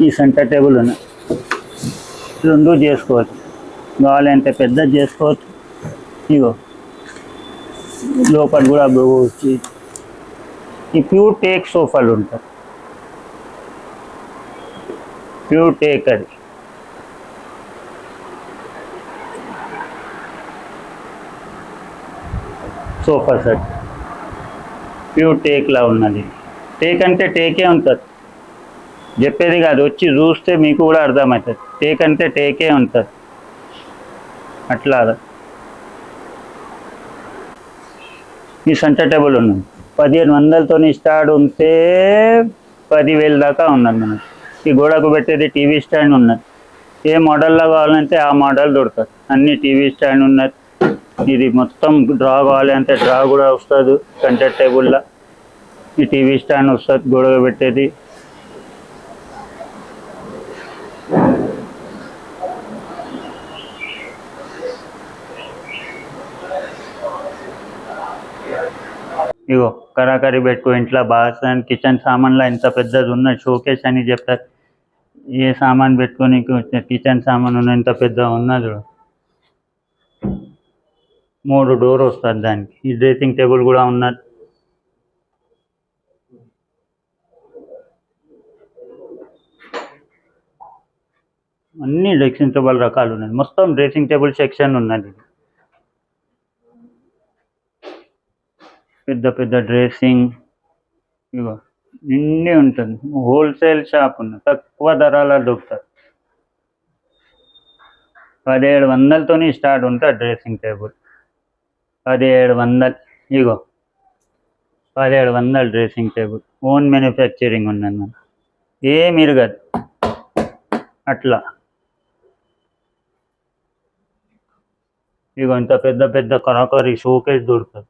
ఈ centre table ఉన్నాయి, రెండు చేసుకోవచ్చు, కావాలంటే పెద్దది చేసుకోవచ్చు. ఇగో లోపల కూడా వచ్చి ఈ ప్యూర్ టేక్ సోఫాలు ఉంటాయి, ప్యూర్ టేక్ అది. సోఫా సెట్ ప్యూర్ టేక్లా ఉన్నది. టేక్ అంటే టేకే ఉంటుంది, చెప్పేది కాదు, వచ్చి చూస్తే మీకు కూడా అర్థమవుతుంది. టేక్ అంటే టేకే ఉంటుంది అట్లా. ఈ సెంటర్ టేబుల్ ఉన్నది 1500తో స్టార్ట్ ఉంటే 10,000 దాకా ఉన్నది మనకి. ఈ గోడకు పెట్టేది టీవీ స్టాండ్ ఉన్నది, ఏ మోడల్లో కావాలంటే ఆ మోడల్ దొరుకుతుంది. అన్ని టీవీ స్టాండ్ ఉన్నది. ఇది మొత్తం డ్రా కావాలి అంటే డ్రా కూడా వస్తుంది సెంటర్ టేబుల్లో. ఈ టీవీ స్టాండ్ వస్తుంది గోడకు పెట్టేది. ఇగో కరాకరి పెట్టుకో ఇంట్లో బాగా కిచెన్ సామాన్లో ఇంత పెద్దది ఉన్న షోకేస్ అని చెప్తారు. ఏ సామాన్ పెట్టుకొని కిచెన్ సామాన్ ఉన్న ఇంత పెద్ద ఉన్నది. 3 డోర్ వస్తుంది దానికి. ఈ డ్రెస్సింగ్ టేబుల్ కూడా ఉన్నది. అన్ని డ్రెస్సింగ్ టేబుల్ రకాలు ఉన్నాయి, మొత్తం డ్రెస్సింగ్ టేబుల్ సెక్షన్ ఉన్నది. పెద్ద పెద్ద డ్రెస్సింగ్ ఇగో నిండి ఉంటుంది. హోల్సేల్ షాప్ ఉన్నది, తక్కువ ధరలో దొరుకుతుంది. 1700తో స్టార్ట్ ఉంటుంది డ్రెస్సింగ్ టేబుల్. 1700. ఇగో 1700 డ్రెస్సింగ్ టేబుల్. ఓన్ మ్యానుఫ్యాక్చరింగ్ ఉన్నది మనం, ఏమి ఇరగదు అట్లా. ఇగో ఇంత పెద్ద పెద్ద కరాకరీ షోకేస్ దొరుకుతుంది.